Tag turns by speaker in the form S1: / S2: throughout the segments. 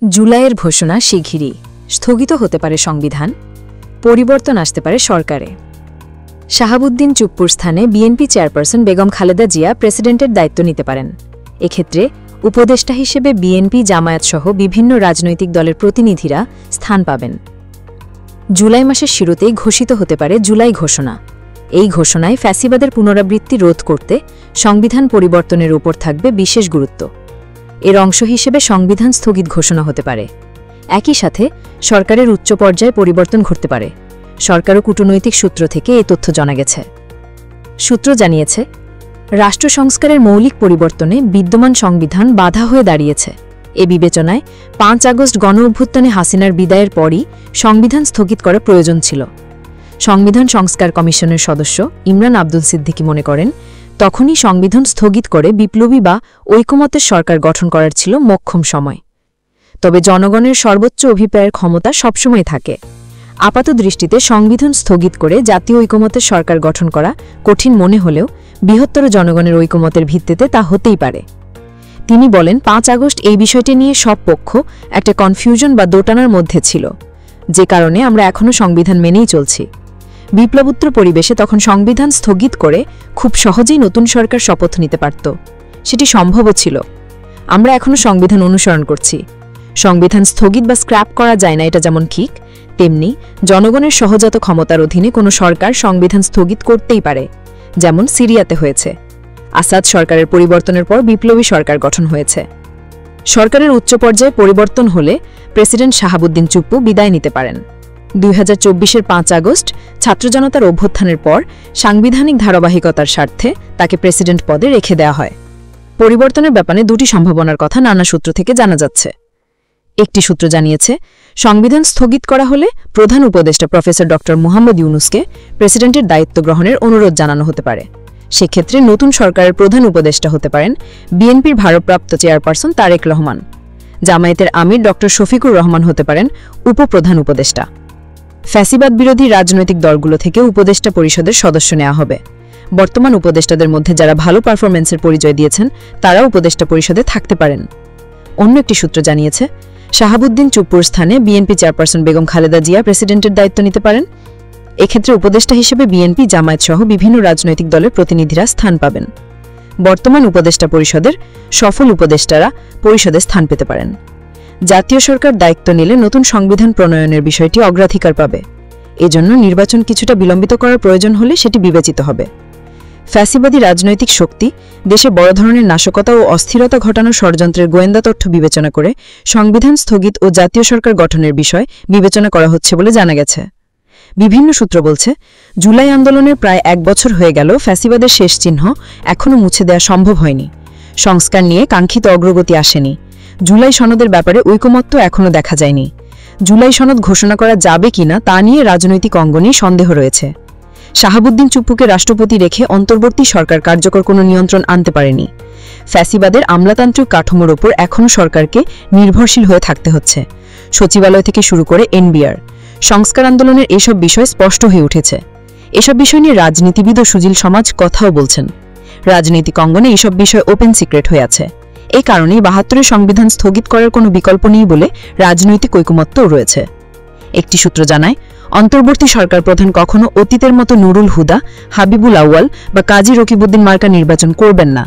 S1: জুলাইয়ের ঘোষণা শিগগিরই স্থগিত হতে পারে সংবিধান, পরিবর্তন আসতে পারে সরকারে। শাহাবুদ্দিন চুপ্পুর স্থানে বিএনপি চেয়ারপারসন বেগম খালেদা জিয়া প্রেসিডেন্টের দায়িত্ব নিতে পারেন। এক্ষেত্রে উপদেষ্টা হিসেবে বিএনপি, জামায়াতসহ বিভিন্ন রাজনৈতিক দলের প্রতিনিধিরা স্থান পাবেন। জুলাই মাসের শুরুতেই ঘোষিত হতে পারে জুলাই ঘোষণা। এই ঘোষণায় ফ্যাসিবাদের পুনরাবৃত্তি রোধ করতে সংবিধান পরিবর্তনের উপর থাকবে বিশেষ গুরুত্ব। এর অংশ হিসেবে সংবিধান স্থগিত ঘোষণা হতে পারে। একই সাথে সরকারের উচ্চ পর্যায়ে পরিবর্তন ঘটতে পারে। সরকার ও কূটনৈতিক সূত্র থেকে এই তথ্য জানা গেছে। সূত্র জানিয়েছে, রাষ্ট্র সংস্কারের মৌলিক পরিবর্তনে বিদ্যমান সংবিধান বাধা হয়ে দাঁড়িয়েছে। এ বিবেচনায় ৫ আগস্ট গণঅভ্যুত্থানে হাসিনার বিদায়ের পরই সংবিধান স্থগিত করা প্রয়োজন ছিল। সংবিধান সংস্কার কমিশনের সদস্য ইমরান আব্দুল সিদ্দিকী মনে করেন, তখনই সংবিধান স্থগিত করে বিপ্লবী বা ঐকমত্যের সরকার গঠন করার ছিল মোক্ষম সময়। তবে জনগণের সর্বোচ্চ অভিপ্রায়ের ক্ষমতা সবসময় থাকে। আপাত দৃষ্টিতে সংবিধান স্থগিত করে জাতীয় ঐকমত্যের সরকার গঠন করা কঠিন মনে হলেও বৃহত্তর জনগণের ঐকমত্যের ভিত্তিতে তা হতেই পারে। তিনি বলেন, ৫ আগস্ট এই বিষয়টি নিয়ে সব পক্ষ একটা কনফিউশন বা দোটানার মধ্যে ছিল, যে কারণে আমরা এখনও সংবিধান মেনেই চলছি। বিপ্লবোত্তর পরিবেশে তখন সংবিধান স্থগিত করে খুব সহজেই নতুন সরকার শপথ নিতে পারত। সেটি সম্ভবও ছিল। আমরা এখনও সংবিধান অনুসরণ করছি। সংবিধান স্থগিত বা স্ক্র্যাপ করা যায় না, এটা যেমন ঠিক, তেমনি জনগণের সহজাত ক্ষমতার অধীনে কোনো সরকার সংবিধান স্থগিত করতেই পারে, যেমন সিরিয়াতে হয়েছে। আসাদ সরকারের পরিবর্তনের পর বিপ্লবী সরকার গঠন হয়েছে। সরকারের উচ্চ পর্যায়ে পরিবর্তন হলে প্রেসিডেন্ট শাহাবুদ্দিন চুপ্পু বিদায় নিতে পারেন। ২০২৪-এর ৫ আগস্ট ছাত্র জনতার অভ্যুত্থানের পর সাংবিধানিক ধারাবাহিকতার স্বার্থে তাকে প্রেসিডেন্ট পদে রেখে দেওয়া হয়। পরিবর্তনের ব্যাপারে দুটি সম্ভাবনার কথা নানা সূত্র থেকে জানা যাচ্ছে। একটি সূত্র জানিয়েছে, সংবিধান স্থগিত করা হলে প্রধান উপদেষ্টা প্রফেসর ড. মুহাম্মদ ইউনূসকে প্রেসিডেন্টের দায়িত্ব গ্রহণের অনুরোধ জানানো হতে পারে। সেক্ষেত্রে নতুন সরকারের প্রধান উপদেষ্টা হতে পারেন বিএনপির ভারপ্রাপ্ত চেয়ারপারসন তারেক রহমান। জামায়াতের আমির ড. শফিকুর রহমান হতে পারেন উপপ্রধান উপদেষ্টা। ফ্যাসিবাদ বিরোধী রাজনৈতিক দলগুলো থেকে উপদেষ্টা পরিষদের সদস্য নেওয়া হবে। বর্তমান উপদেষ্টাদের মধ্যে যারা ভালো পারফরমেন্সের পরিচয় দিয়েছেন তারা উপদেষ্টা পরিষদে থাকতে পারেন। অন্য একটি সূত্র জানিয়েছে, শাহাবুদ্দিন চুপ্পুর স্থানে বিএনপি চেয়ারপারসন বেগম খালেদা জিয়া প্রেসিডেন্টের দায়িত্ব নিতে পারেন। এক্ষেত্রে উপদেষ্টা হিসেবে বিএনপি, জামায়াতসহ বিভিন্ন রাজনৈতিক দলের প্রতিনিধিরা স্থান পাবেন। বর্তমান উপদেষ্টা পরিষদের সফল উপদেষ্টারা পরিষদে স্থান পেতে পারেন। জাতীয় সরকার দায়িত্ব নিলে নতুন সংবিধান প্রণয়নের বিষয়টি অগ্রাধিকার পাবে। এজন্য নির্বাচন কিছুটা বিলম্বিত করার প্রয়োজন হলে সেটি বিবেচিত হবে। ফ্যাসিবাদী রাজনৈতিক শক্তি দেশে বড় ধরনের নাশকতা ও অস্থিরতা ঘটানোর ষড়যন্ত্রের গোয়েন্দা তথ্য বিবেচনা করে সংবিধান স্থগিত ও জাতীয় সরকার গঠনের বিষয় বিবেচনা করা হচ্ছে বলে জানা গেছে। বিভিন্ন সূত্র বলছে, জুলাই আন্দোলনের প্রায় ১ বছর হয়ে গেল ফ্যাসিবাদের শেষ চিহ্ন এখনও মুছে দেওয়া সম্ভব হয়নি। সংস্কার নিয়ে কাঙ্ক্ষিত অগ্রগতি আসেনি। জুলাই সনদের ব্যাপারে ঐকমত্য এখনও দেখা যায়নি। জুলাই সনদ ঘোষণা করা যাবে কিনা তা নিয়ে রাজনৈতিক অঙ্গনে সন্দেহ রয়েছে। শাহাবুদ্দিন চুপ্পুকে রাষ্ট্রপতি রেখে অন্তর্বর্তী সরকার কার্যকর কোনো নিয়ন্ত্রণ আনতে পারেনি। ফ্যাসিবাদের আমলাতান্ত্রিক কাঠামোর ওপর এখনও সরকারকে নির্ভরশীল হয়ে থাকতে হচ্ছে। সচিবালয় থেকে শুরু করে এনবিআর, সংস্কার আন্দোলনের এসব বিষয় স্পষ্ট হয়ে উঠেছে। এসব বিষয় নিয়ে রাজনীতিবিদ ও সুজীল সমাজ কথাও বলছেন। রাজনৈতিক অঙ্গনে এসব বিষয় ওপেন সিক্রেট হয়ে আছে। এই কারণেই ৭২-এর সংবিধান স্থগিত করার কোনো বিকল্প নেই বলে রাজনৈতিক ঐকমত্যও রয়েছে। একটি সূত্র জানায়, অন্তর্বর্তী সরকার প্রধান কখনো অতীতের মতো নুরুল হুদা, হাবিবুল আউয়াল বা কাজী রকিবউদ্দিন মার্কা নির্বাচন করবেন না।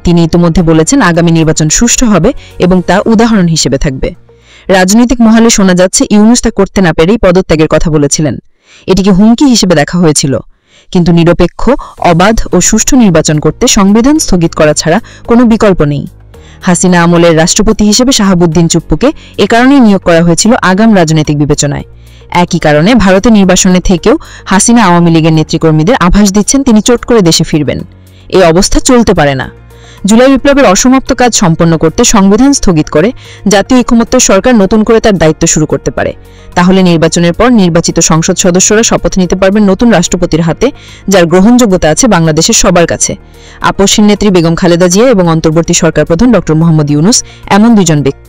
S1: তিনি ইতিমধ্যে বলেছেন আগামী নির্বাচন সুষ্ঠু হবে এবং তা উদাহরণ হিসেবে থাকবে। রাজনৈতিক মহলে শোনা যাচ্ছে ইউনূস তা করতে না পেরেই পদত্যাগের কথা বলেছিলেন। এটিকে হুমকি হিসেবে দেখা হয়েছিল। কিন্তু নিরপেক্ষ, অবাধ ও সুষ্ঠু নির্বাচন করতে সংবিধান স্থগিত করা ছাড়া কোনো বিকল্প নেই। হাসিনা আমলের রাষ্ট্রপতি হিসেবে শাহাবুদ্দিন চুপ্পুকে এ কারণেই নিয়োগ করা হয়েছিল আগাম রাজনৈতিক বিবেচনায়। একই কারণে ভারতে নির্বাসনে থেকেও হাসিনা আওয়ামী লীগের নেতৃকর্মীদের আভাস দিচ্ছেন তিনি চট করে দেশে ফিরবেন। এই অবস্থা চলতে পারে না। জুলাই বিপ্লবের অসমাপ্ত কাজ সম্পন্ন করতে সংবিধান স্থগিত করে জাতীয় ঐকমত্যের সরকার নতুন করে তার দায়িত্ব শুরু করতে পারে। তাহলে নির্বাচনের পর নির্বাচিত সংসদ সদস্যরা শপথ নিতে পারবেন নতুন রাষ্ট্রপতির হাতে, যার গ্রহণযোগ্যতা আছে বাংলাদেশের সবার কাছে। আপসহীন নেত্রী বেগম খালেদা জিয়া এবং অন্তর্বর্তী সরকার প্রধান ড. মুহাম্মদ ইউনূস এমন দুজন ব্যক্তি।